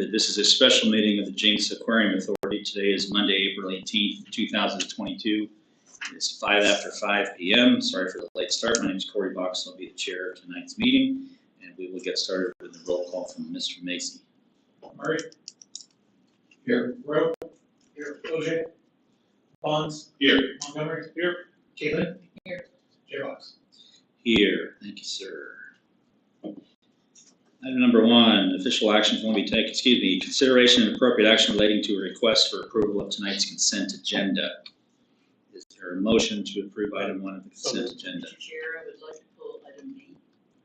that this is a special meeting of the Jinx Aquarium Authority. Today is Monday, April 18th, 2022. It's 5 p.m. Sorry for the late start. My name is Corey Box. I'll be the chair of tonight's meeting, and we will get started with the roll call from Mr. Macy. Murray. Here. Rowe. Here. OJ. Bonds. Here. Montgomery. Here. Caitlin. Here. J-Box. Here. Thank you, sir. Item number 1, official action will be taken. Consideration and appropriate action relating to a request for approval of tonight's consent agenda. Is there a motion to approve item 1 of the consent agenda? Mr. Chair, I would like to pull item B.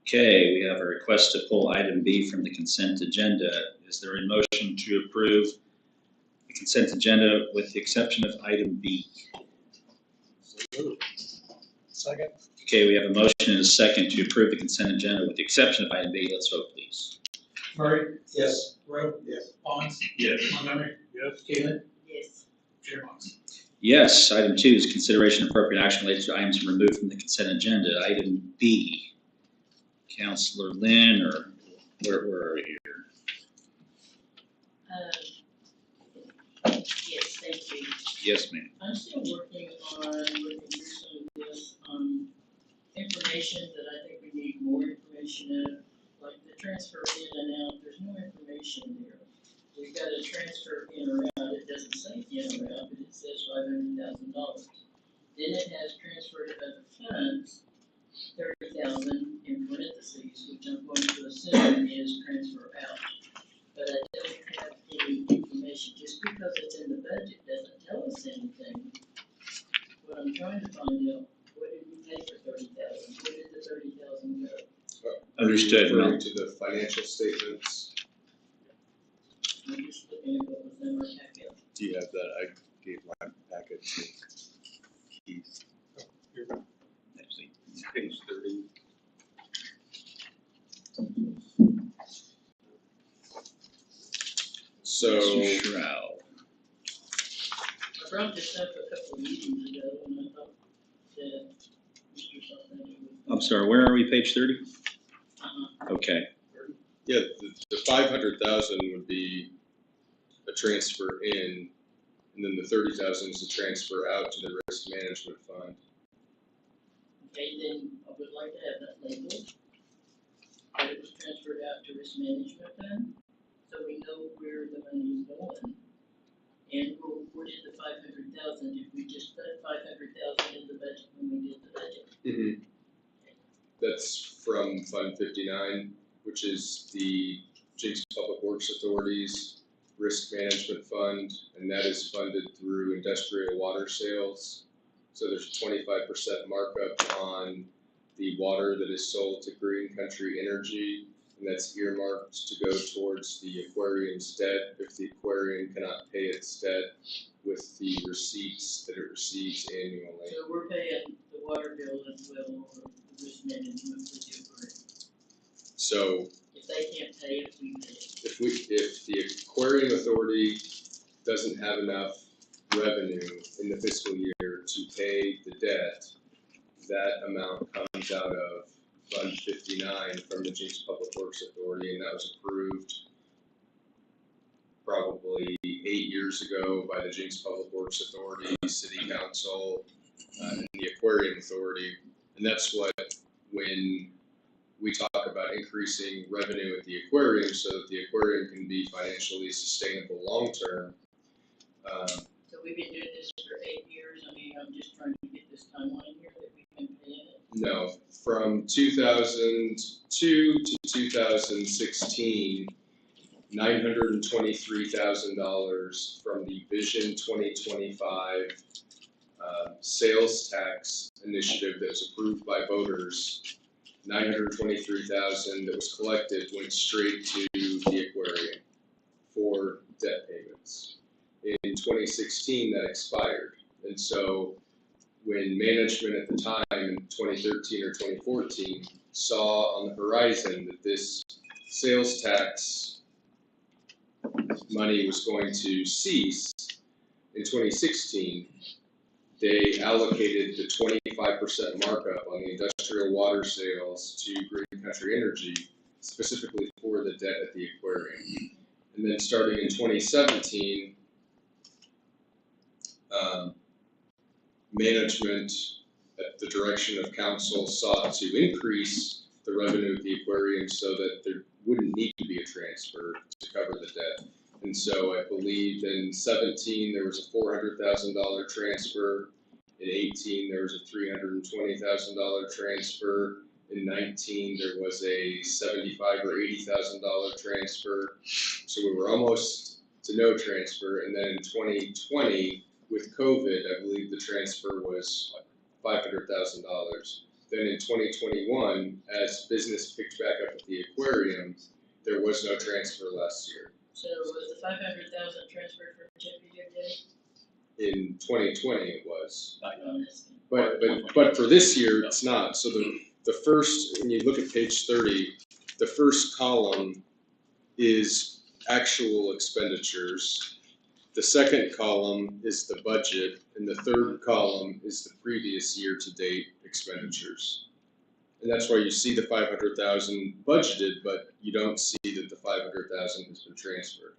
Okay, we have a request to pull item B from the consent agenda. Is there a motion to approve the consent agenda with the exception of item B? Second. Okay, we have a motion and a second to approve the consent agenda with the exception of item B. Let's vote, please. Murray. Yes. Rowe. Yes. Bonds. Yes. Montgomery. Yes. Caitlin. Yes. J-Box. Yes. Item 2 is consideration of appropriate action related to items removed from the consent agenda. Item B. Councilor Lynn, or where are we here? Yes, thank you. Yes, ma'am. I'm still working on looking through some of this information that I think we need more information of, like the transfer in and out. There's no information there. We've got a transfer in or out. It doesn't say in or out, but it says $500,000. Then it has transferred of other funds, $30,000 in parentheses, which I'm going to assume is transfer out. But I don't have any information. Just because it's in the budget doesn't tell us anything. What I'm trying to find out, what did we pay for $30,000? Where did the $30,000 go? Understood. Referring to the financial statements. I'm just looking at what was in our packet. Do you have that? I gave my packet to Keith. Actually, Page 30. So, Mr. Shroud. I brought this up a couple of meetings ago, and I thought that Mr. Something would. I'm sorry, where are we? Page 30? Okay. yeah, the 500,000 would be a transfer in, and then the 30,000 is a transfer out to the risk management fund. Okay, then I would like to have that labeled, that it was transferred out to risk management fund, so we know where the money is going. And where did the 500,000, did we just put 500,000 in the budget when we did the budget? Mm-hmm. That's from Fund 59, which is the Jinx Public Works Authority's risk management fund, and that is funded through industrial water sales. So there's a 25% markup on the water that is sold to Green Country Energy, and that's earmarked to go towards the aquarium's debt if the aquarium cannot pay its debt with the receipts that it receives annually. So we're paying the water bill as well, or the risk management for the aquarium. So If they can't pay it, we pay it. if the aquarium authority doesn't have enough revenue in the fiscal year to pay the debt, that amount comes out of Fund 59 from the Jinx Public Works Authority, and that was approved probably 8 years ago by the Jinx Public Works Authority, City Council, and the Aquarium Authority. And that's what, when we talk about increasing revenue at the aquarium so that the aquarium can be financially sustainable long term. So we've been doing this for 8 years. I mean, I'm just trying to get this timeline here that we can pay it. No, from 2002 to 2016, $923,000 from the Vision 2025 sales tax initiative that was approved by voters. $923,000 that was collected went straight to the aquarium for debt payments. In 2016, that expired, and so when management at the time in 2013 or 2014 saw on the horizon that this sales tax money was going to cease in 2016, they allocated the 25% markup on the industrial water sales to Green Country Energy, specifically for the debt at the aquarium. And then starting in 2017, management, at the direction of council, sought to increase the revenue of the aquarium so that there wouldn't need to be a transfer to cover the debt. And so I believe in 17 there was a $400,000 transfer. In 18 there was a $320,000 transfer. In 19 there was a $75,000 or $80,000 transfer. So we were almost to no transfer. And then in 2020 with COVID, I believe the transfer was $500,000. Then in 2021, as business picked back up at the aquarium, there was no transfer last year. So was the 500,000 transferred from JPWA? In 2020 it was, On this? but for this year it's not. So the first, when you look at page 30, the first column is actual expenditures. The second column is the budget, and the third column is the previous year-to-date expenditures. And that's why you see the 500,000 budgeted, but you don't see that the 500,000 has been transferred.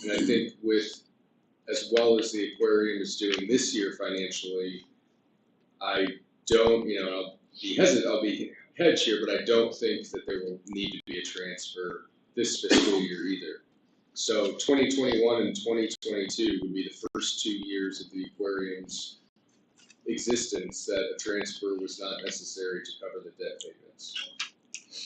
And I think with, as well as the aquarium is doing this year financially, I don't, I'll be hedged here, but I don't think that there will need to be a transfer this fiscal year either. So 2021 and 2022 would be the first 2 years of the aquarium's existence that a transfer was not necessary to cover the debt payments.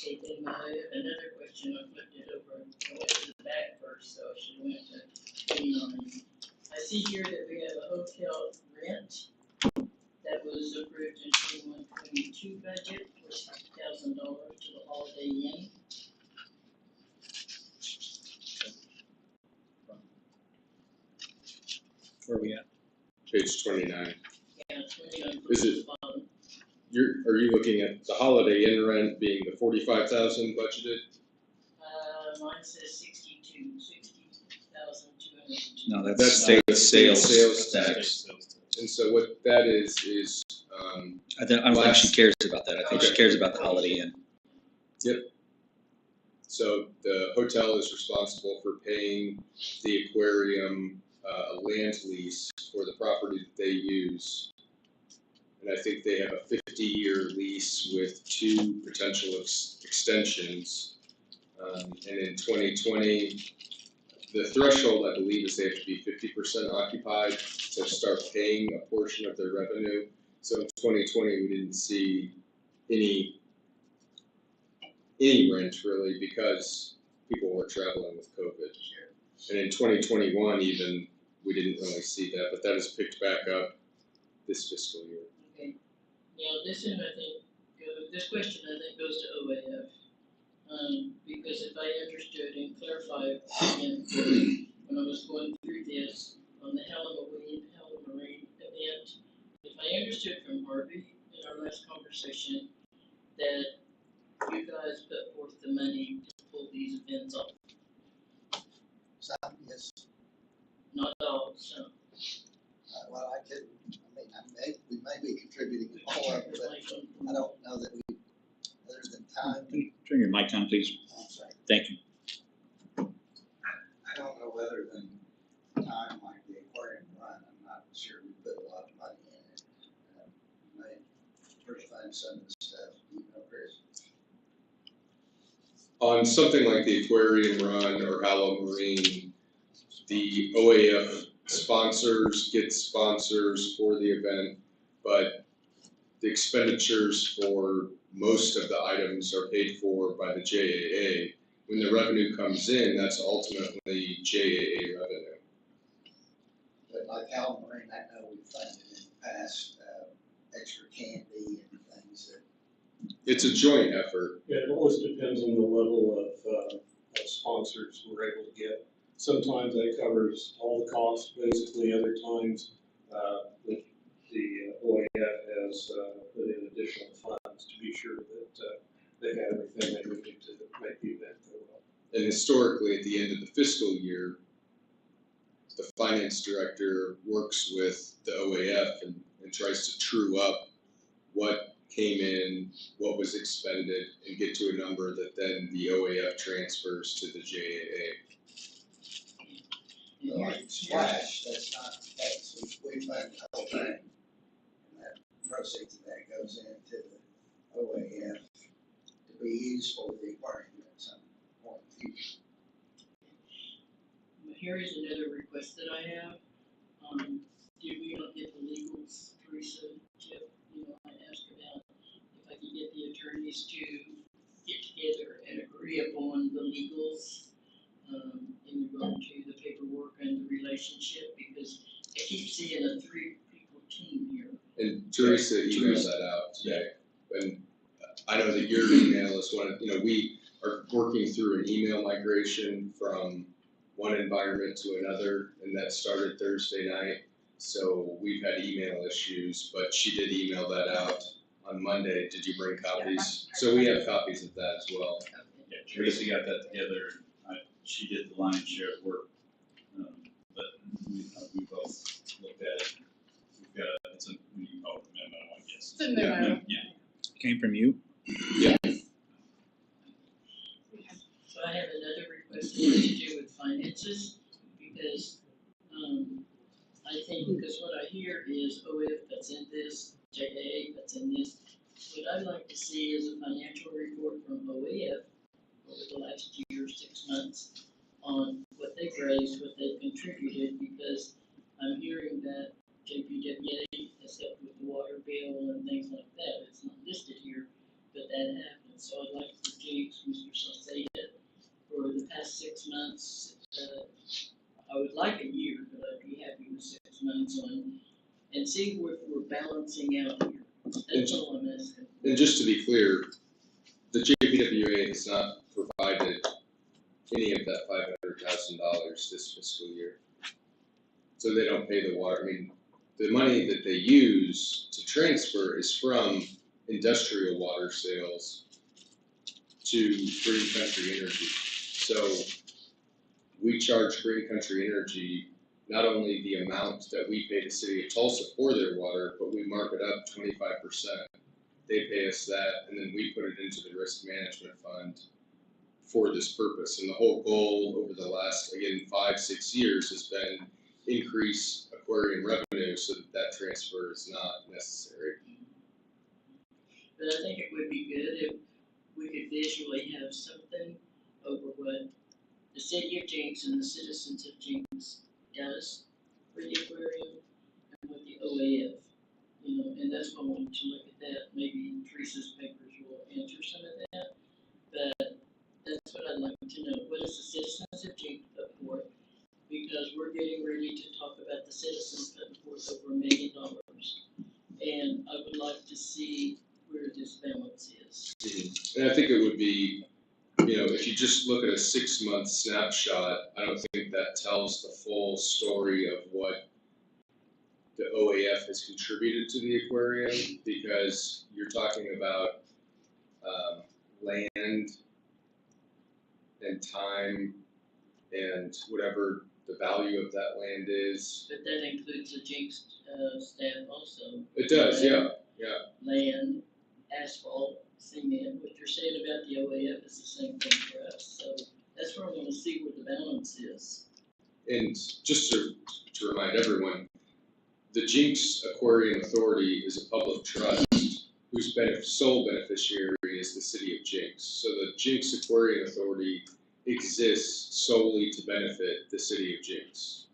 Okay, then I have another question. I flipped it over. I went to the back first, so I should have went to 29. I see here that we have a hotel rent that was approved in 21-22 budget for $60,000 to the Holiday Inn. Where are we at? Page 29. Yeah, 29. Is it- Are you looking at the Holiday Inn rent being the 45,000 budgeted? Mine says 60,202. No, That's that's state sales sales tax. tax. And so what that is, I don't think she cares about that. I think she cares about the Holiday Inn. so the hotel is responsible for paying the aquarium a land lease for the property that they use. And I think they have a 50-year lease with 2 potential extensions. And in 2020, the threshold, I believe, is they have to be 50% occupied to start paying a portion of their revenue. So in 2020, we didn't see any rent really because people weren't traveling with COVID. And in 2021 even, we didn't really see that, but that has picked back up this fiscal year. Okay. Now, this one, I think, this question, I think, goes to OAF. Because if I understood and clarified again, when I was going through this on the Halloween event, if I understood from Harvey in our last conversation that you guys put forth the money to pull these events off, Some, yes, not all, some. well, we may be contributing more, but I don't know that we, other than time, Turn your mic on, please. I'm sorry, Thank you. I don't know whether than time like the aquarium run, I'm not sure we put a lot of money in it. You may first find some of the stuff, you know, Chris. On something like the aquarium run or Hallow Marine, the OAF get sponsors for the event, but the expenditures for most of the items are paid for by the JAA. When the revenue comes in, that's ultimately JAA revenue. But like Al Marine, I know we've funded in the past, extra candy and things that. It's a joint effort. Yeah, it always depends on the level of sponsors we're able to get. Sometimes that covers all the costs, basically. Other times, the OAF has put in additional funds to be sure that they got everything they need to make the event go well. And historically, at the end of the fiscal year, the finance director works with the OAF and tries to true up what came in, what was expended, and get to a number that then the OAF transfers to the JAA. like splash, that's not the case. We fund the whole thing. And that proceeds of that goes into the OAF to be used for the aquarium at some point in the future. Here is another request that I have. Did we not get the legals, Teresa, Chip? I asked about if I could get the attorneys to get together and agree upon the legals in regard to the paperwork and the relationship, because I keep seeing a 3-people team here. And Teresa emailed that out today, and I know that your email is one of, we are working through an email migration from one environment to another, and that started Thursday night. So we've had email issues, but she did email that out on Monday. Did you bring copies? So we have copies of that as well. Yeah, Teresa got that together. She did the lion's share of work, but we both looked at it. We've got it's a memo, I guess. It's a memo. Yeah. Came from you? Yeah. So I have another request that has to do with finances, because, I think, because what I hear is OF that's in this, JAA that's in this. What I'd like to see is a financial report from OAF over the last year, 6 months, on what they've raised, what they've contributed, because I'm hearing that JPWA has helped with the water bill and things like that. It's not listed here, but that happened. So I'd like for James, Mr. Salceda, for the past 6 months, I would like a year, but I'd be happy with 6 months on, and see if we're balancing out here. That's all I'm asking. And just to be clear, the JPWA has not provided any of that $500,000 this fiscal year. So they don't pay the water. I mean, the money that they use to transfer is from industrial water sales to Green Country Energy. So we charge Green Country Energy not only the amount that we pay the city of Tulsa for their water, but we mark it up 25%. They pay us that, and then we put it into the risk management fund for this purpose. And the whole goal over the last, again, 5-6 years has been increase aquarium revenue so that transfer is not necessary. But I think it would be good if we could visually have something over what the city of Jinx and the citizens of Jinx does for the aquarium and what the OAF, and that's why I wanted to look at that. Maybe Teresa's papers will answer some of that, but that's what I'd like to know. What does the citizens of Jinx put forth? Because we're getting ready to talk about the citizens putting forth over $1 million, and I would like to see where this balance is. And I think it would be, if you just look at a 6-month snapshot, I don't think that tells the full story of what the OAF has contributed to the aquarium, because you're talking about land and time and whatever the value of that land is. But that includes the Jinx staff also. It does, yeah. Land, asphalt, cement. What you're saying about the OAF is the same thing for us. So that's where I want to see what the balance is. And just to remind everyone, the Jinx Aquarium Authority is a public trust whose sole beneficiary is the city of Jinx. So the Jinx Aquarium Authority exists solely to benefit the city of Jinx.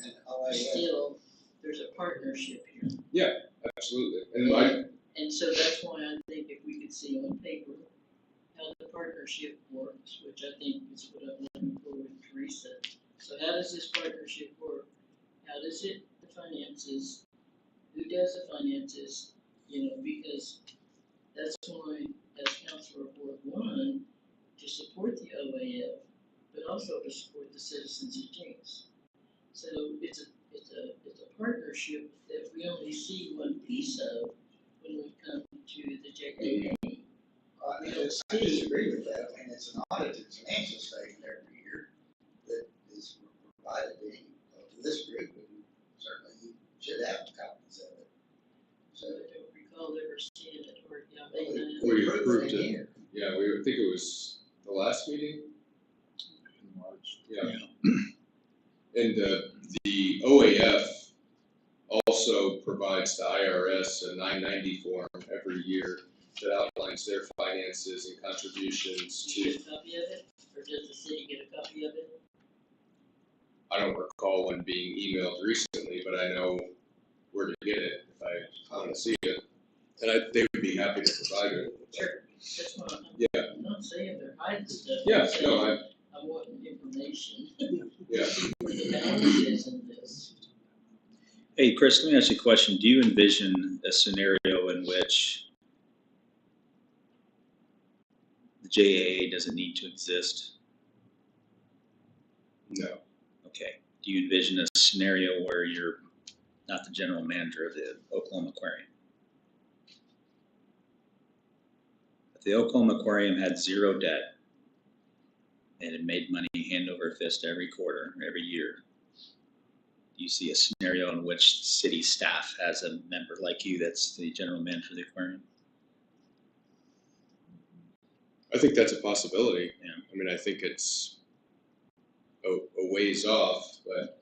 And OAF, Still, there's a partnership here. Absolutely. And so that's why I think if we could see on paper how the partnership works, which I think is what I'm looking for with Teresa. So how does this partnership work? How does it, the finances, who does the finances? Because that's why, as Councilor Ward 1, to support the OAF, but also to support the citizens of Jinx. So it's a partnership that we only see one piece of when we come to the JAA. I disagree with that. I mean, it's an audited financial statement every year that is provided to this group, and certainly you should have copies of it. So I don't recall ever seeing it, or We approved approved in it. here. Yeah, I think it was the last meeting. March. Yeah. And the OAF also provides the IRS a 990 form every year that outlines their finances and contributions Do you to, get a copy of it, or does the city get a copy of it? I don't recall one being emailed recently, but I know where to get it if I want to see it. And they would be happy to provide it. Sure. That's what Yeah. I'm not saying they're hiding stuff. Yeah, I'm saying no, I want information. Yeah. Where the balance is in this. Hey, Chris, let me ask you a question. Do you envision a scenario in which the JAA doesn't need to exist? no. Okay. Do you envision a scenario where you're not the general manager of the Oklahoma Aquarium? If the Oklahoma Aquarium had zero debt and it made money hand over fist every quarter, every year, do you see a scenario in which city staff has a member like you that's the general manager of the aquarium? I think that's a possibility. Yeah. I mean, I think it's a ways off, but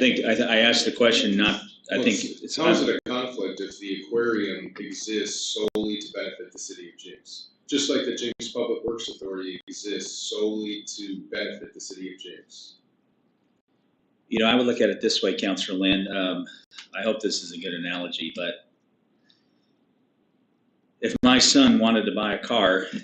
I asked the question not. I think it's how is it a conflict if the aquarium exists solely to benefit the city of James? Just like the James Public Works Authority exists solely to benefit the city of James. You know, I would look at it this way, Councilor Lynn. I hope this is a good analogy, but if my son wanted to buy a car at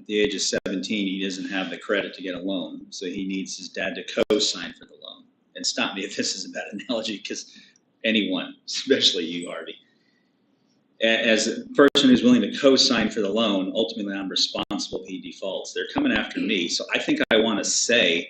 the age of 17, he doesn't have the credit to get a loan, so he needs his dad to co-sign for the loan. And stop me if this is a bad analogy, because anyone, especially you, Harvey, as a person who's willing to co-sign for the loan, ultimately I'm responsible if he defaults. They're coming after me, so I think I want to say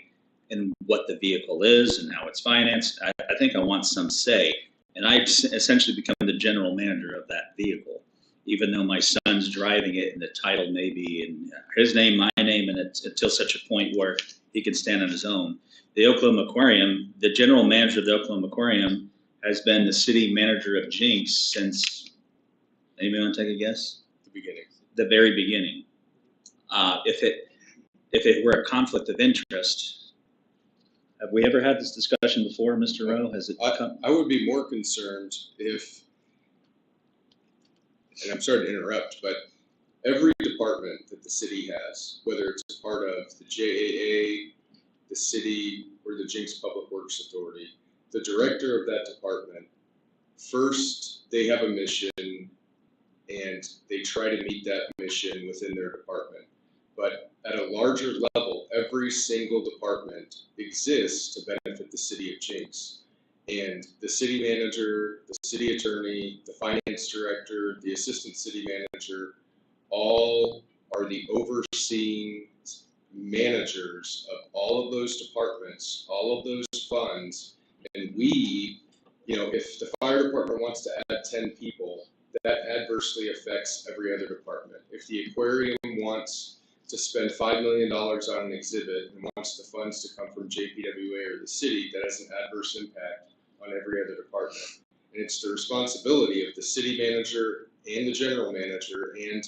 in what the vehicle is and how it's financed. I think I want some say, and I essentially become the general manager of that vehicle, even though my son's driving it and the title may be in his name, my name, and it's until such a point where he can stand on his own. The Oklahoma Aquarium, the general manager of the Oklahoma Aquarium has been the city manager of Jinx since, anybody want to take a guess? The beginning. The very beginning. If it were a conflict of interest, have we ever had this discussion before, Mr. Rowe? Has it come? I would be more concerned if, and I'm sorry to interrupt, but every department that the city has, whether it's a part of the JAA, the city, or the Jinx Public Works Authority, the director of that department, first they have a mission and they try to meet that mission within their department. But at a larger level, every single department exists to benefit the city of Jinx. And the city manager, the city attorney, the finance director, the assistant city manager, all are the overseeing managers of all of those departments, all of those funds. And we, if the fire department wants to add 10 people, that adversely affects every other department. If the aquarium wants to spend $5 million on an exhibit and wants the funds to come from JPWA or the city, that has an adverse impact on every other department. And it's the responsibility of the city manager and the general manager and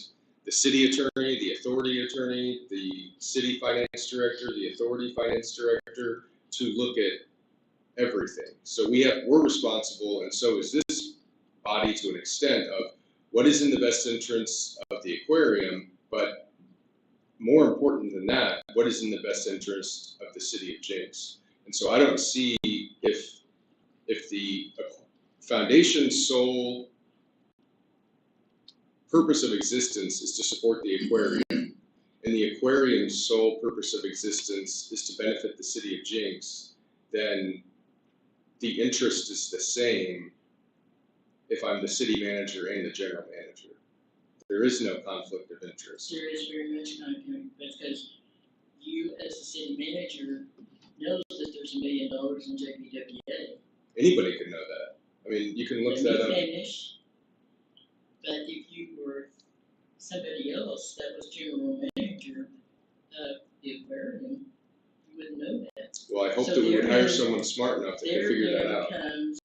the city attorney, the authority attorney, the city finance director, the authority finance director to look at everything. So we're responsible, and so is this body to an extent, of what is in the best interest of the aquarium, but more important than that, what is in the best interest of the city of Jinx. And so I don't see if the foundation's sole purpose of existence is to support the aquarium, and the aquarium's sole purpose of existence is to benefit the city of Jinx, then the interest is the same if I'm the city manager and the general manager. There is no conflict of interest. There is very much conflict, because you, as the city manager, knows that there's $1 million in JPWA. Anybody can know that. I mean, you can look And that you up. finish, but if you were somebody else that was general manager of the aquarium, you wouldn't know that. Well, I hope So that we would there hire is- someone smart enough that can figure that out. There comes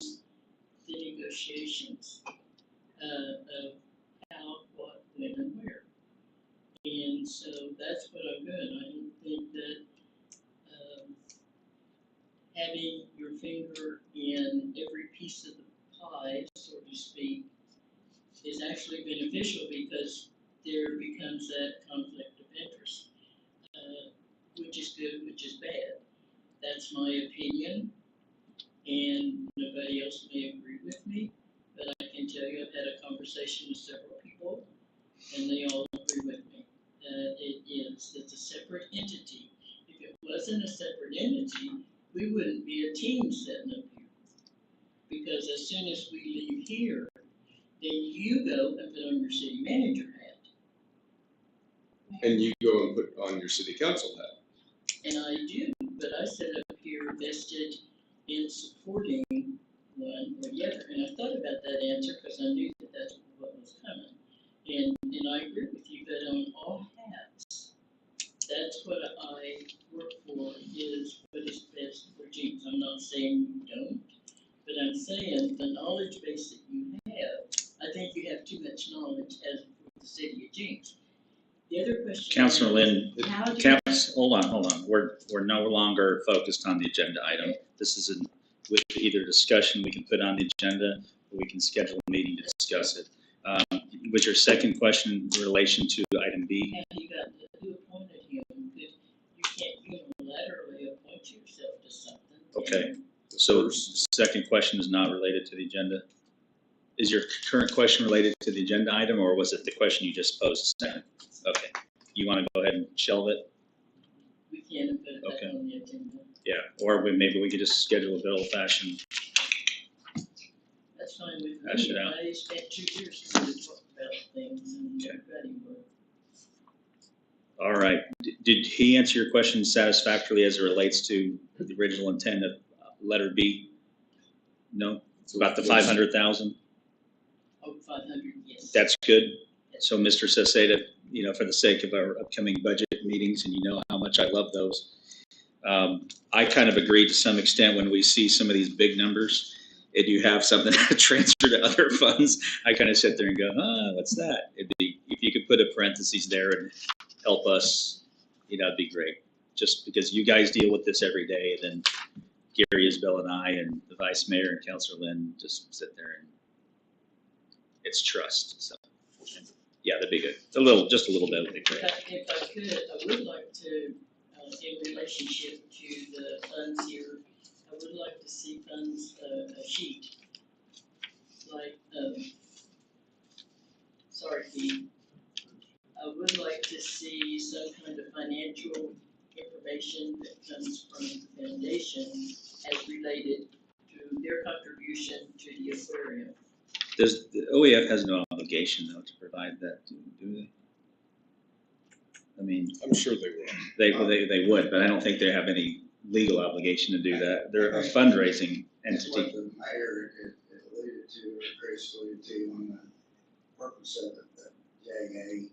the negotiations of how, what, when, and where. And so that's what I'm doing. I don't think that piece of the pie, so to speak, is actually beneficial because there becomes that conflict of interest, which is good, which is bad. That's my opinion, and nobody else may agree with me, but I can tell you I've had a conversation with several people, and they all agree with me that it's a separate entity. If it wasn't a separate entity, we wouldn't be a team sitting up here. Because as soon as we leave here, then you go and put on your city manager hat. And you go and put on your city council hat. And I do, but I sit up here vested in supporting one or the other. And I thought about that answer because I knew that that's what was coming. And I agree with you, but on all hats, that's what I work for, is what is best for Jinx. I'm not saying you don't, but I'm saying the knowledge base that you have, I think you have too much knowledge as for the city of Jinx. The other question. Councilor Lynn, How do you? hold on. We're no longer focused on the agenda item. This is with either discussion we can put on the agenda, or we can schedule a meeting to discuss it. Was your second question in relation to item B? Have you got who appointed him? Because you can't unilaterally appoint yourself to something. Okay, so the second question is not related to the agenda? Is your current question related to the agenda item, or was it the question you just posed a second? Okay, you want to go ahead and shelve it? We can't put it back Okay. on the agenda. Yeah, or maybe we could just schedule a good old fashioned. That's fine with Hash me. it out. I spent 2 years trying to talk about things and Okay. everybody would. All right, did he answer your question satisfactorily as it relates to the original intent of letter B? No? It's about the 500,000? Oh, 500, yes. That's good. So Mr. Seseda, for the sake of our upcoming budget meetings, and you know how much I love those, I kind of agree to some extent when we see some of these big numbers and you have something to transfer to other funds, I kind of sit there and go, what's that? It'd be, if you could put a parentheses there and help us, it'd be great. Just because you guys deal with this every day, and then Gary, Isabel, and I, and the Vice Mayor and Councilor Lynn just sit there and it's trust. So, yeah, that'd be good. Just a little bit would be great. If I could, I would like to, in relationship to the funds here, I would like to see funds, a sheet. Like, sorry, Keith. I would like to see some kind of financial information that comes from the foundation as related to their contribution to the aquarium. The OEF has no obligation though to provide that, do they? I mean, I'm sure they will. they would, but I don't think they have any legal obligation to do that. They're a fundraising That's what entity. the mayor had alluded to, or Chris alluded to on the purpose of the JAA.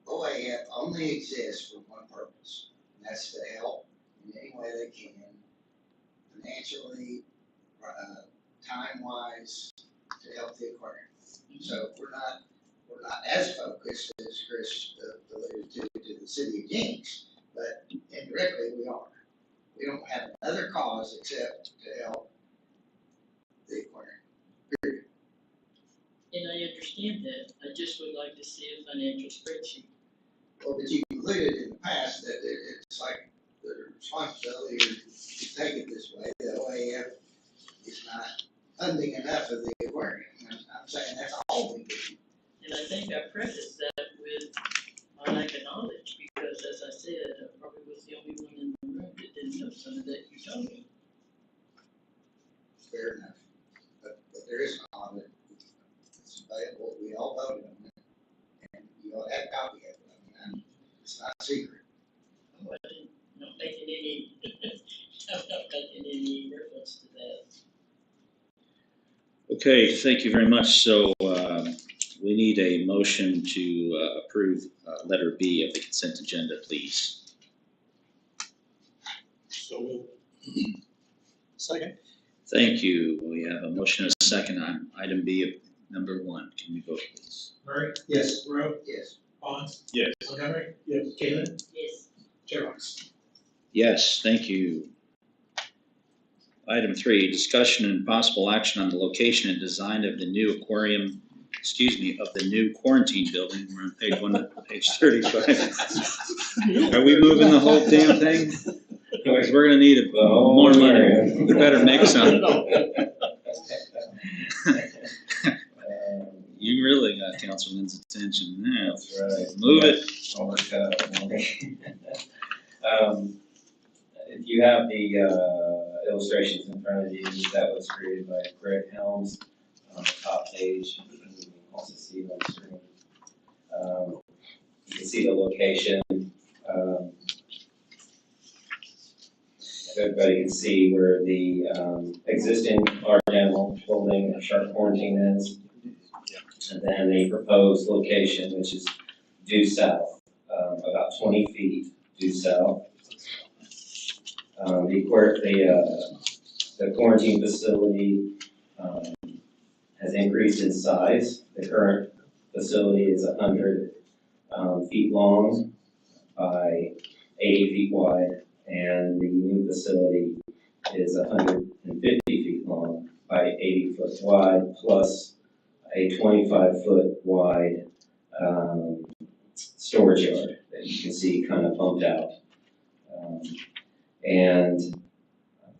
OAF only exists for one purpose, and that's to help in any way they can, financially, time-wise, to help the aquarium. So we're not as focused as Chris alluded to the city of Jinx, but indirectly we are. We don't have another cause except to help the aquarium, period. And I understand that. I just would like to see a financial spreadsheet. Well, but you concluded in the past that it's like the responsibility to take it this way, the OAF is not funding enough of the aquarium. I'm saying that's all we do. And I think I prefaced that with my lack of knowledge, because as I said, I probably was the only one in the room that didn't know some of that you told me. Fair enough. But there is an audit. It's available. We all voted on it. And you all have a copy of it. It's not a secret. Oh, I didn't, not making any, I'm not making any reference to that. Okay, thank you very much. So we need a motion to approve letter B of the consent agenda, please. So, second. Thank you. We have a motion and a second on item B of number 1. Can we vote, please? Murray? Yes. Rowe? Yes. Bonds? Yes. Montgomery? Yes. Kalen? Yes. Jerox? Yes, thank you. Item 3, discussion and possible action on the location and design of the new of the new quarantine building. We're on page 35. Are we moving the whole damn thing? Because we're gonna need more money. We better make some. You really got Councilman's attention now. That's right. Move it. If you have the illustrations in front of you, that was created by Greg Helms on the top page. You can also see it on the screen. You can see the location. If everybody can see where the existing Art Demo building at Sharp Quarantine is. And then the proposed location, which is due south, about 20 feet due south. The quarantine facility has increased in size. The current facility is 100 feet long by 80 feet wide, and the new facility is 150 feet long by 80 foot wide, plus a 25-foot wide storage yard that you can see kind of bumped out. And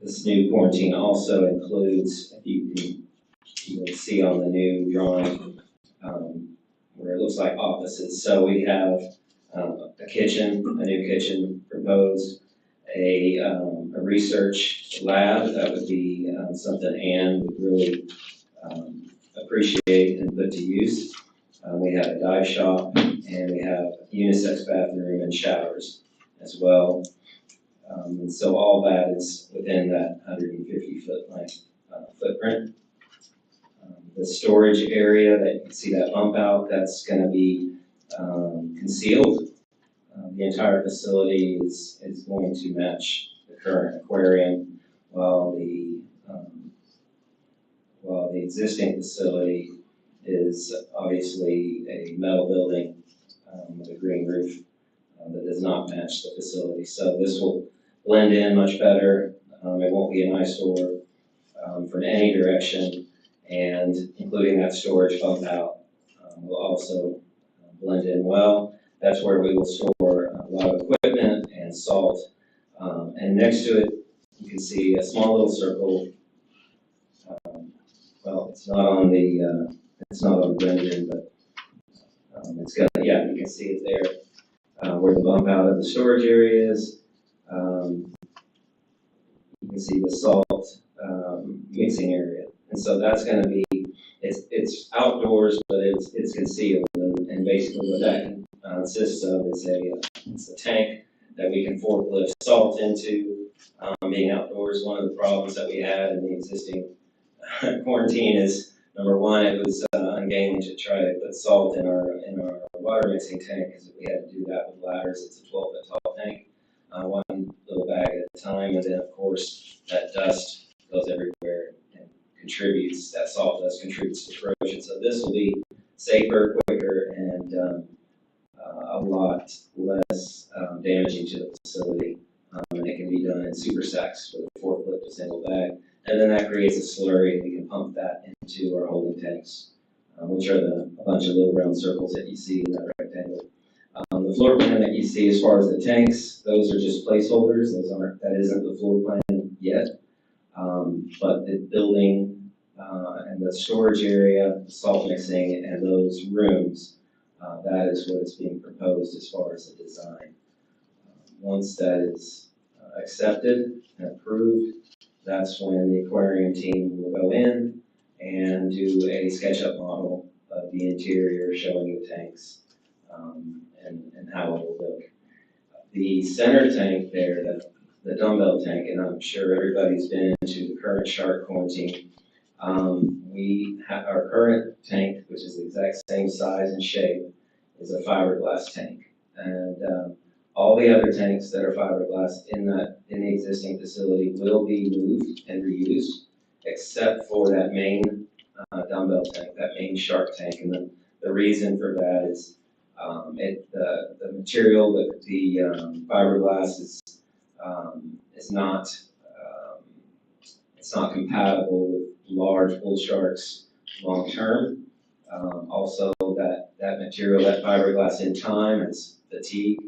this new quarantine also includes, if you can see on the new drawing, where it looks like offices. So we have a kitchen, a new kitchen proposed, a research lab. That would be something Ann would really appreciate and put to use. We have a dive shop, and we have a unisex bathroom and showers as well. And so all that is within that 150 foot length footprint. The storage area that you can see that bump out, that's going to be concealed. The entire facility is going to match the current aquarium, while the existing facility is obviously a metal building with a green roof that does not match the facility. So this will blend in much better. It won't be an eyesore from any direction, and including that storage bump out will also blend in well. That's where we will store a lot of equipment and salt. And next to it, you can see a small little circle. Well, it's not on the rendering, but it's got, yeah, you can see it there, where the bump out of the storage area is. You can see the salt mixing area, and so that's going to be, it's outdoors, but it's concealed, and basically what that consists of is it's a tank that we can forklift salt into. Being outdoors, one of the problems that we had in the existing quarantine is, number one, it was ungainly to try to put salt in our water mixing tank, because we had to do that with ladders. It's a 12-foot tall tank, one little bag at a time, and then of course that dust goes everywhere and that salt dust contributes to corrosion. So this will be safer, quicker, and a lot less damaging to the facility. And it can be done in super sacks with a forklift, a single bag. And then that creates a slurry, and we can pump that into our holding tanks, which are a bunch of little round circles that you see in that rectangle. The floor plan that you see as far as the tanks, those are just placeholders. That isn't the floor plan yet. But the building and the storage area, the salt mixing, and those rooms, that is what is being proposed as far as the design. Once that is accepted and approved, that's when the aquarium team will go in and do a SketchUp model of the interior, showing the tanks and how it will look. The center tank there, the dumbbell tank, and I'm sure everybody's been to the current Shark Quarantine. We have our current tank, which is the exact same size and shape, is a fiberglass tank, and all the other tanks that are fiberglass in the existing facility will be moved and reused, except for that main dumbbell tank, that main Shark tank. And the reason for that is the material, the fiberglass is not it's not compatible with large bull sharks long-term. Also, that material, that fiberglass in time has fatigue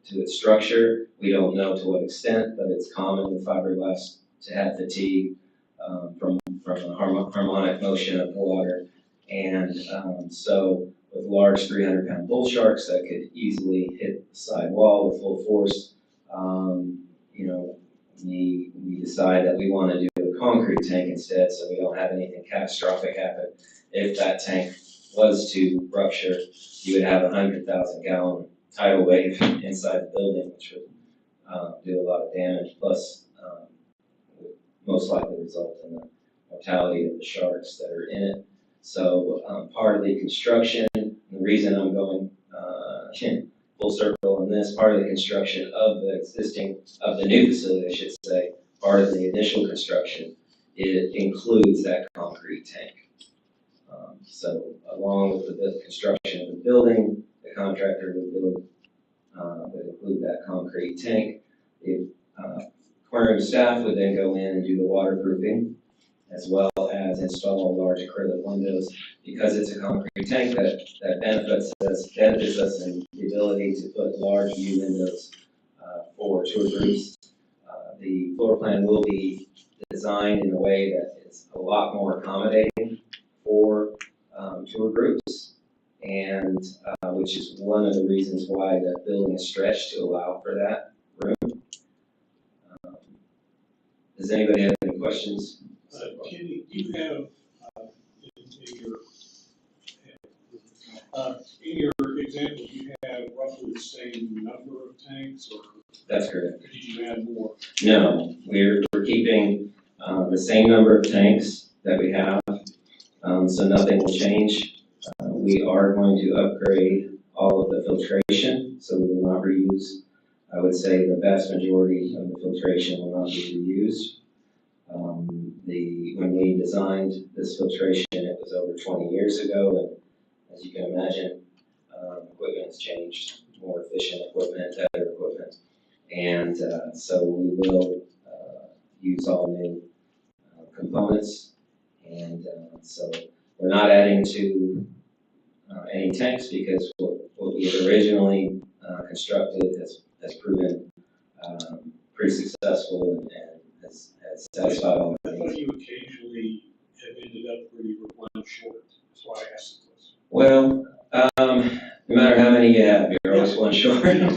to its structure. We don't know to what extent, but it's common with fiberglass to have fatigue from a harmonic motion of water. And so with large 300-pound bull sharks that could easily hit the side wall with full force, we decide that we want to do a concrete tank instead, so we don't have anything catastrophic happen. If that tank was to rupture, you would have a 100,000-gallon tidal wave inside the building, which would do a lot of damage, plus would most likely result in the mortality of the sharks that are in it. So part of the construction, the reason I'm going full circle on this, part of the construction of the new facility, I should say, part of the initial construction, it includes that concrete tank. So along with the construction of the building, the contractor would include that concrete tank. The aquarium staff would then go in and do the waterproofing, as well as install large acrylic windows. Because it's a concrete tank, that benefits us in the ability to put large view windows for tour groups. The floor plan will be designed in a way that is a lot more accommodating for tour groups, and which is one of the reasons why the building is stretched to allow for that room. Does anybody have any questions? Kenny, you have, in your example, you have roughly the same number of tanks, or That's correct. did you add more? No, we're keeping the same number of tanks that we have, so nothing will change. We are going to upgrade all of the filtration, so we will not reuse. I would say the vast majority of the filtration will not be reused. When we designed this filtration, it was over 20 years ago, and as you can imagine, equipment has changed, more efficient equipment, better equipment, and so we will use all new components, and so we're not adding to any tanks because what we had originally constructed has proven pretty successful and has satisfied all I our thought needs. you occasionally have ended up where you were one short. That's why I asked the question. Well, no matter how many you have, you're always one short. Is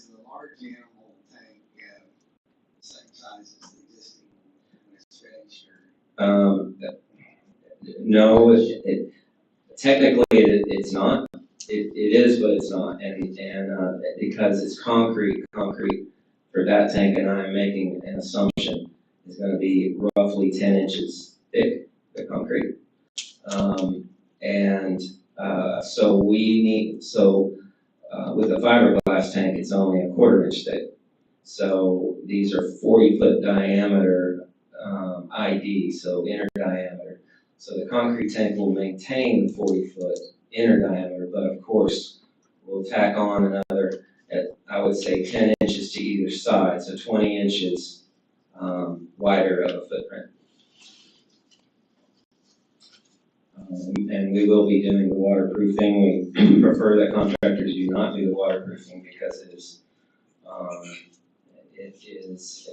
the large animal tank the same size as the existing when it's finished, or? No, technically it's not. It is, but it's not, and because it's concrete for that tank, and I'm making an assumption, is going to be roughly 10 inches thick, the concrete, so with a fiberglass tank, it's only a 1/4 inch thick. So these are 40-foot diameter ID, so inner diameter. So the concrete tank will maintain the 40-foot inner diameter, but of course, we'll tack on another, I would say 10 inches to either side, so 20 inches wider of a footprint. And we will be doing the waterproofing. We prefer that contractors do not do the waterproofing because it is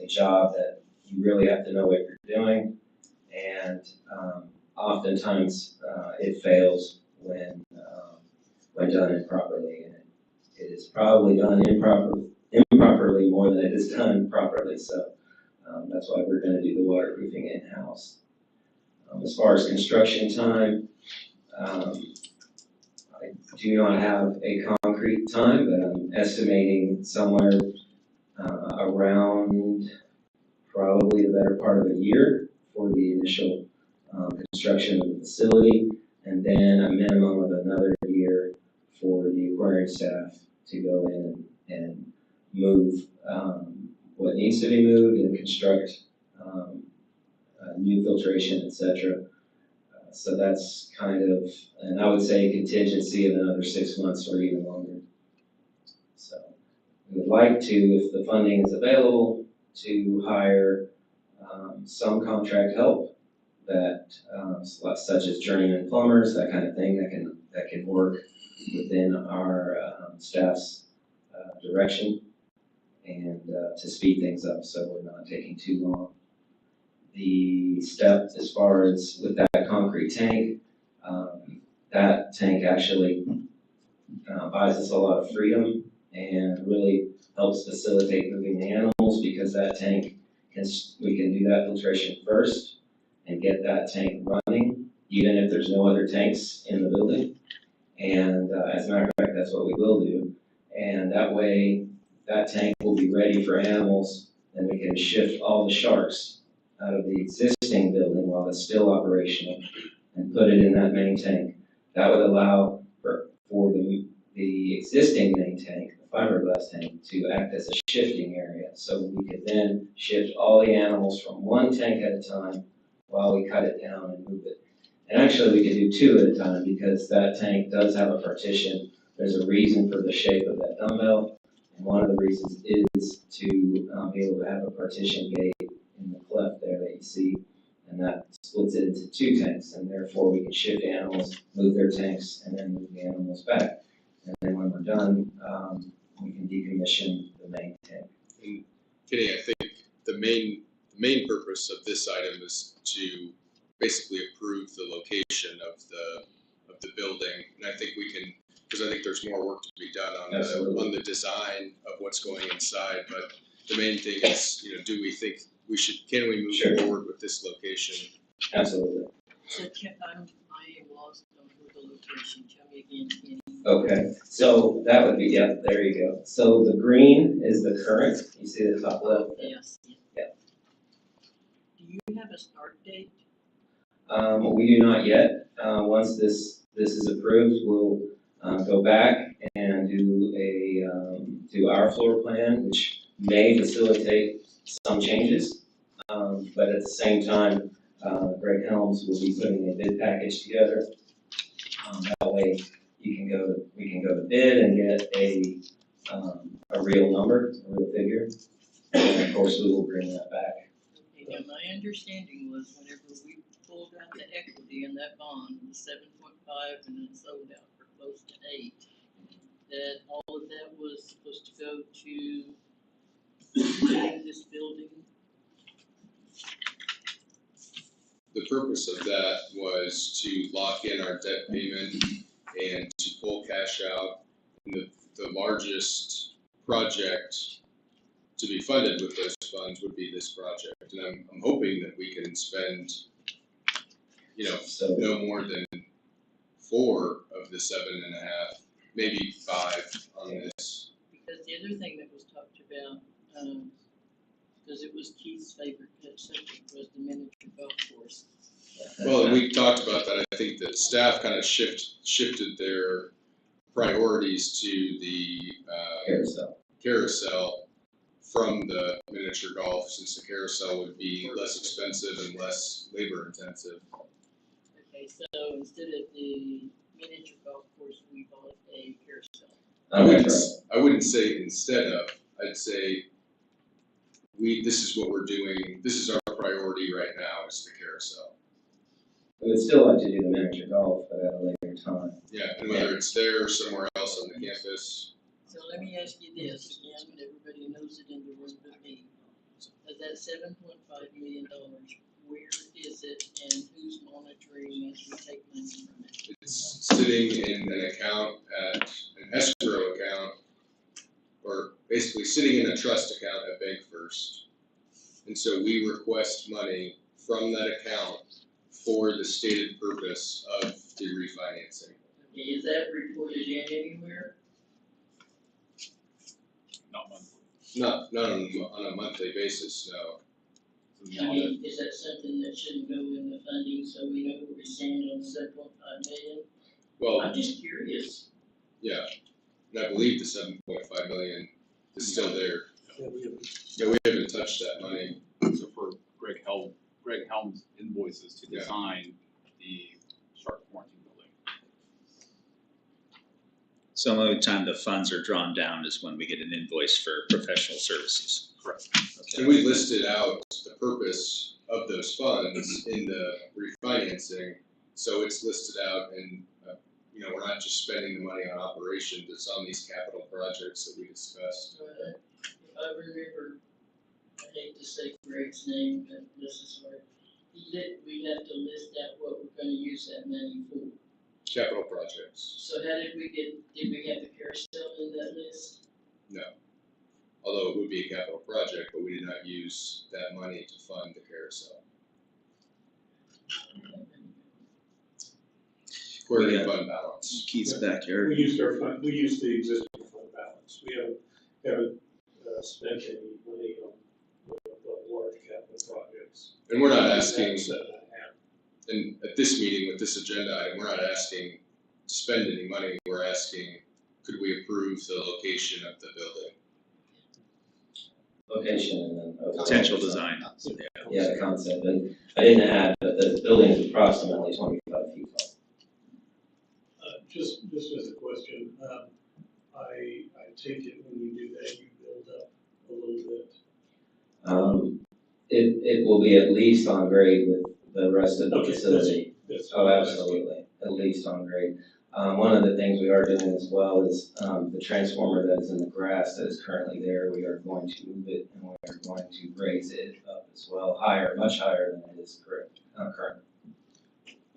a job that you really have to know what you're doing, and oftentimes it fails when done improperly, and it is probably done improperly more than it is done properly. So that's why we're going to do the waterproofing in-house. As far as construction time, I do not have a concrete time, but I'm estimating somewhere around probably the better part of a year for the initial construction of the facility, and then a minimum of another year for the aquarium staff to go in and move what needs to be moved and construct new filtration, etc. So that's kind of, and I would say a contingency of another 6 months or even longer. So We would like to, if the funding is available, to hire some contract help that, such as journeyman plumbers, that kind of thing, that can work within our staff's direction and to speed things up so we're not taking too long. The step as far as with that concrete tank, that tank actually buys us a lot of freedom and really helps facilitate moving the animals, because that tank we can do that filtration first and get that tank running, even if there's no other tanks in the building. And as a matter of fact, that's what we will do. And that way, that tank will be ready for animals, and we can shift all the sharks out of the existing building while it's still operational and put it in that main tank. That would allow for the existing main tank, the fiberglass tank, to act as a shifting area. So we could then shift all the animals from one tank at a time while we cut it down and move it. And actually, we could do two at a time, because that tank does have a partition. There's a reason for the shape of that dumbbell, and one of the reasons is to be able to have a partition gate in the cleft there that you see, and that splits it into two tanks, and therefore we can shift animals, move their tanks, and then move the animals back. And then when we're done, we can decommission the main tank. And Kenny, I think the main purpose of this item is to basically approve the location of the building, and I think we can, because I think there's more work to be done on the design of what's going inside. But the main thing is, do we think can we move forward with this location? Absolutely. So I am lost on the location, tell me again, Kenny. Okay, so that would be, yeah, there you go. So the green is the current, you see the top left? Yes. Yeah. Do you have a start date? We do not yet. Once this is approved, we'll go back and do our floor plan, which may facilitate some changes. But at the same time, Greg Helms will be putting a bid package together. That way we can go to bid and get a real number, a real figure. And of course, we will bring that back. Okay, now my understanding was whenever we pulled out the equity in that bond, the 7.5, and then sold out for close to 8, that all of that was supposed to go to this building. The purpose of that was to lock in our debt payment and to pull cash out. And the largest project to be funded with those funds would be this project. And I'm hoping that we can spend, no more than 4 of the 7.5, maybe 5 on this. Because the other thing that was talked about, because it was Keith's favorite subject, was the miniature golf course. Well, and we talked about that. I think that staff kind of shifted their priorities to the carousel from the miniature golf, since the carousel would be less expensive and less labor intensive. Okay, so instead of the miniature golf course, we bought a carousel. I wouldn't say instead of. I'd say this is what we're doing. This is our priority right now, is the carousel. We would still like to do the miniature golf, but at a later time. Yeah, and whether it's there or somewhere else on the campus. So let me ask you this again, and everybody knows it in the room but me. Of that $7.5 million, where is it and who's monitoring as we take money from it? It's sitting in an account an escrow account, or basically sitting in a trust account at Bank First. And so we request money from that account for the stated purpose of the refinancing. Okay, is that reported in anywhere? Not monthly. Not on a monthly basis, no. I mean, is that something that shouldn't go in the funding so we know where we stand on 7.5 million? Well, I'm just curious. yeah, and I believe the 7.5 million is still there. Yeah, Yeah, we haven't touched that money. So for Greg Helms invoices to design the shark quarantine building. So the only time the funds are drawn down is when we get an invoice for professional services. Correct. Okay. And we listed out the purpose of those funds in the refinancing, so it's listed out and, we're not just spending the money on operations, it's on these capital projects that we discussed. If I remember, I hate to say Greg's name, but this is where, we have to list out what we're gonna use that money for. Capital projects, So how did we have the carousel in that list? although it would be a capital project, but we did not use that money to fund the carousel. Quarterly fund balance. Keith's Yeah. backyard. We used the existing fund balance. We haven't spent any money on large capital projects. And we're not asking, Set that half. and at this meeting with this agenda item, we're not asking to spend any money, we're asking, could we approve the location of the building? Location and then. overall Potential design. Yeah, the concept, and I didn't add, but the building is approximately 25 feet tall. Just as a question, I take it when you do that, you build up a little bit. It will be at least on grade with the rest of the Okay, facility. That's Oh, absolutely, at least on grade. One of the things we are doing as well is, the transformer that is in the grass that is currently there, we are going to move it and we are going to raise it up as well, higher, much higher than it is current.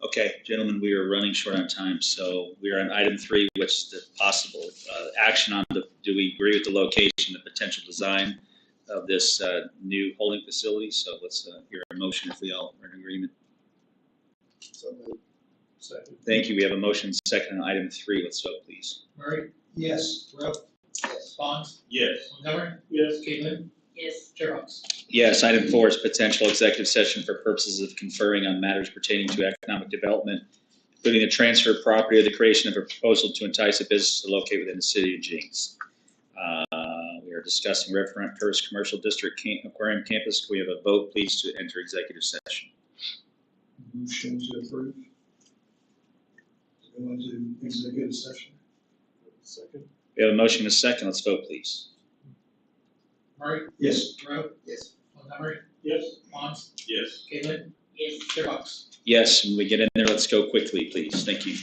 Okay, gentlemen, we are running short on time, so we are on item 3, which is the possible action on do we agree with the location, the potential design of this new holding facility? So let's hear a motion if we all are in agreement. So moved. Second. Thank you. We have a motion second on item 3. Let's vote, please. Murray, Yes. Rowe, Yes. Bonds, Yes. Montgomery, Yes. Caitlin, Yes. Jerox. Yes, item 4 is potential executive session for purposes of conferring on matters pertaining to economic development, including the transfer of property or the creation of a proposal to entice a business to locate within the city of Jeans. We are discussing Riverfront Tourist Commercial District Aquarium Campus. Can we have a vote, please, to enter executive session? Motion to approve. Go into executive session. Second. We have a motion and a second. Let's vote, please. Murray, Yes. Rowe, Yes. Montgomery, Yes. Bonds, Yes. Caitlin, Yes. Jerox. Yes, when we get in there, let's go quickly, please. Thank you.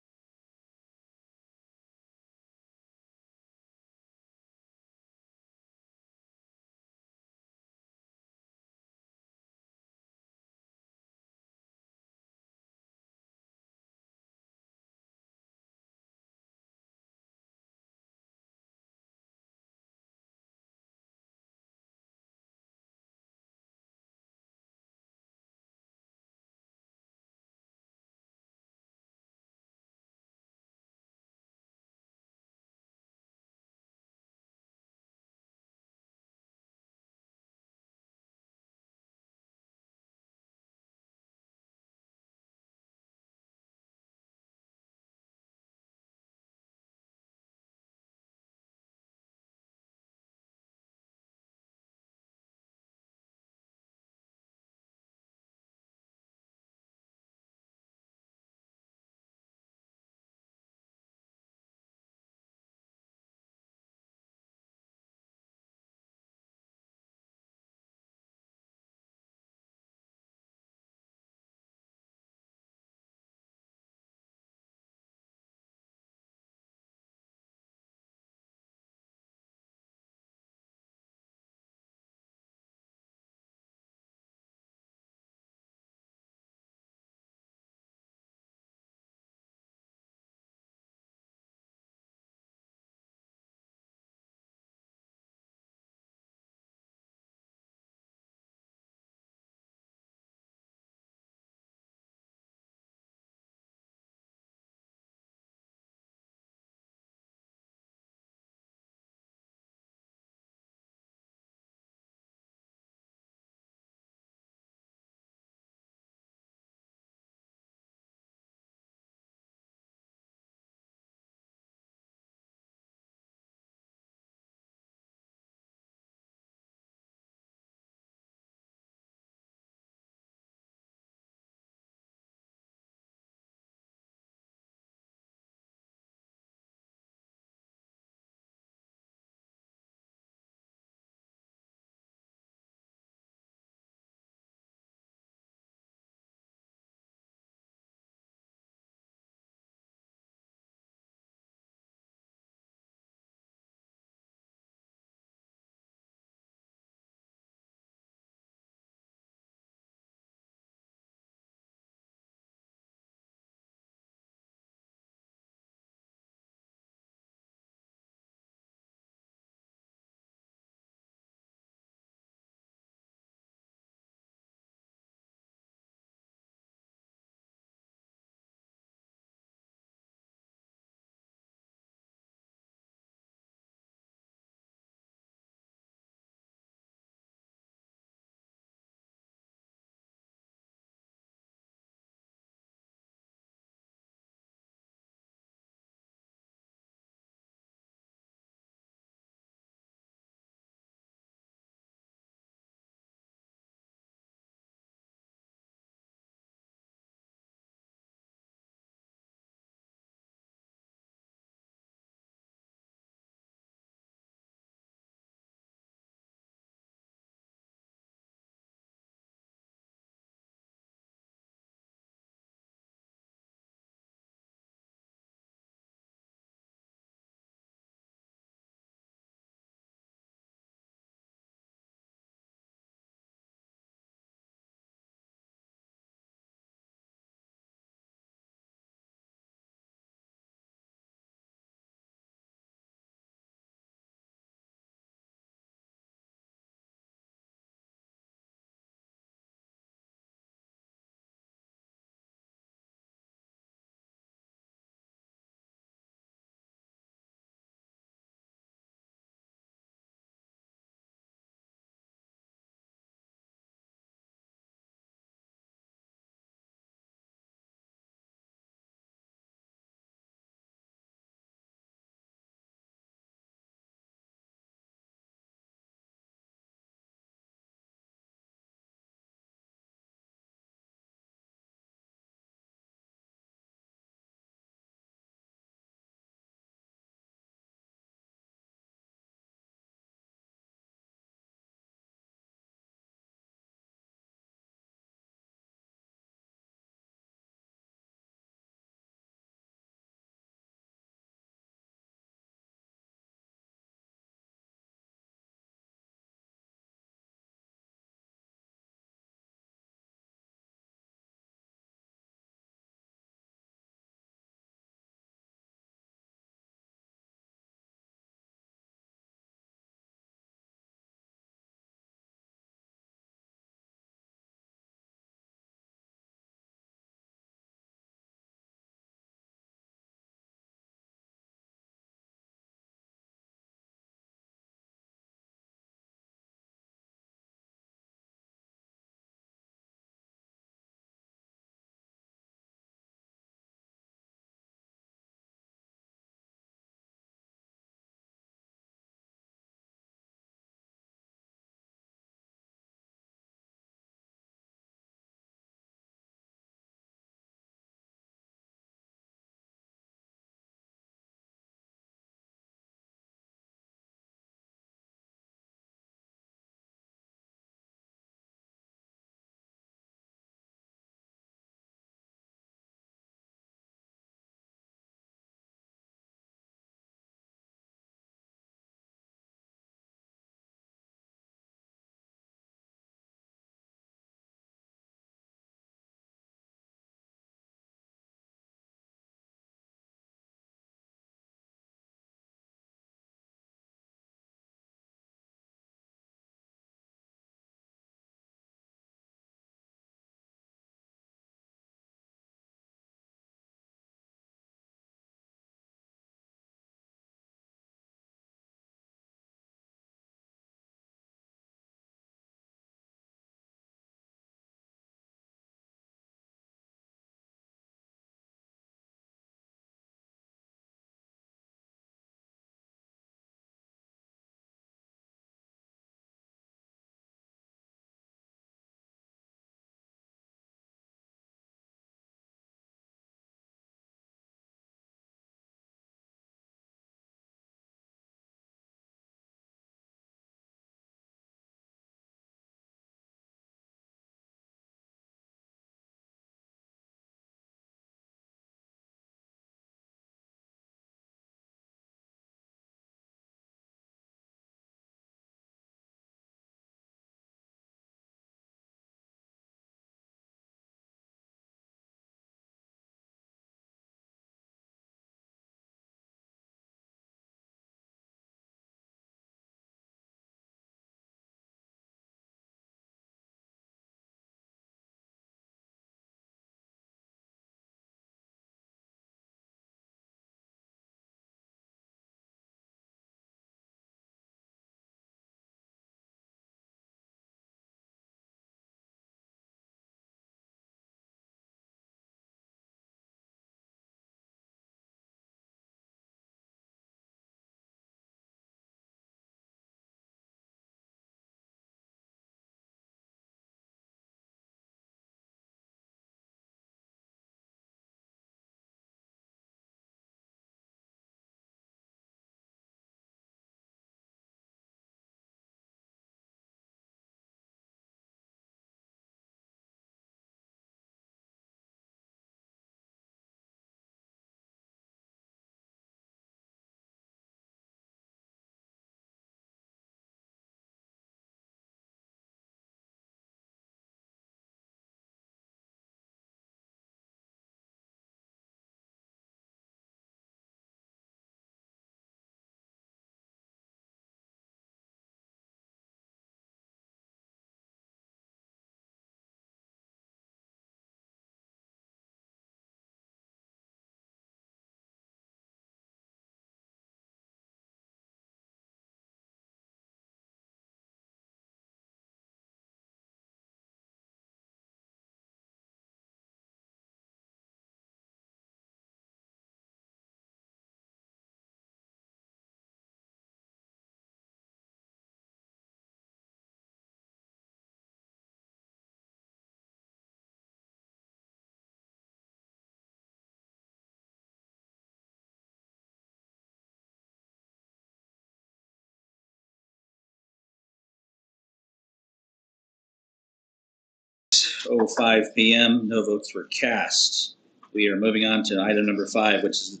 5:05 PM, no votes were cast. We are moving on to item number 5, which is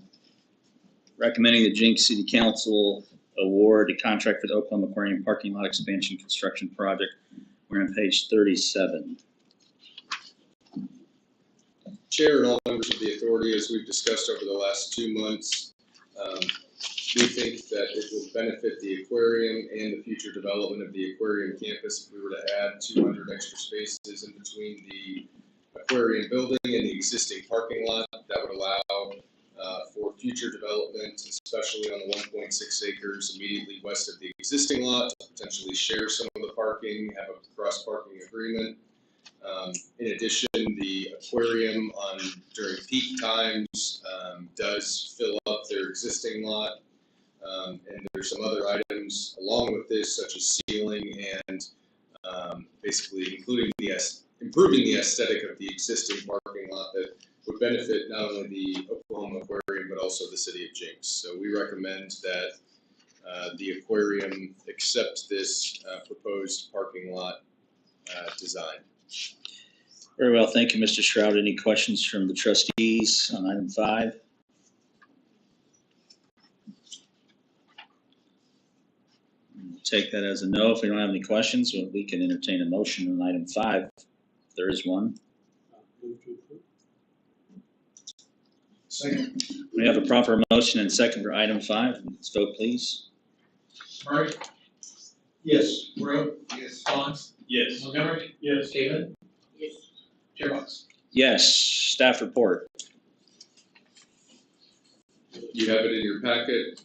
recommending the Jenks City Council award a contract for the Oklahoma Aquarium Parking Lot Expansion Construction Project. We're on page 37. Chair and all members of the authority, as we've discussed over the last 2 months, we think that it will benefit the aquarium and the future development of the aquarium campus if we were to add 200 extra spaces in between the aquarium building and the existing parking lot. That would allow for future development, especially on the 1.6 acres immediately west of the existing lot, to potentially share some of the parking, have a cross-parking agreement. In addition, the aquarium during peak times does fill up their existing lot. And there's some other items along with this, such as sealing and basically improving the aesthetic of the existing parking lot that would benefit not only the Oklahoma Aquarium, but also the city of Jenks. So we recommend that the aquarium accept this proposed parking lot design. Very well, thank you, Mr. Stroud. Any questions from the trustees on item 5? Take that as a no. If we don't have any questions, well, we can entertain a motion on item 5. If there is one. Move to approve. Second. We have a proper motion and second for item 5. Let's vote, please. Murray? Yes. Rowe? Yes. Bonds? Yes. Montgomery? Yes. Caven? Yes. Chair Box? Yes, staff report. You have it in your packet.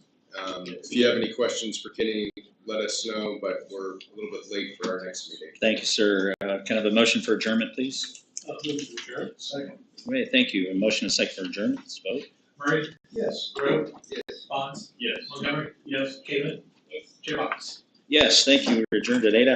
If you have any questions for Kenny, let us know, but we're a little bit late for our next meeting. Thank you, sir. Can I have a motion for adjournment, please? Move to adjourn. Second. Great, thank you. A motion and a second for adjournment. Let's vote. Murray? Yes. Rowe? Yes. Bonds? Yes. Montgomery? Yes. Caven? Yes. Chair Box? Yes, thank you. We're adjourned at 8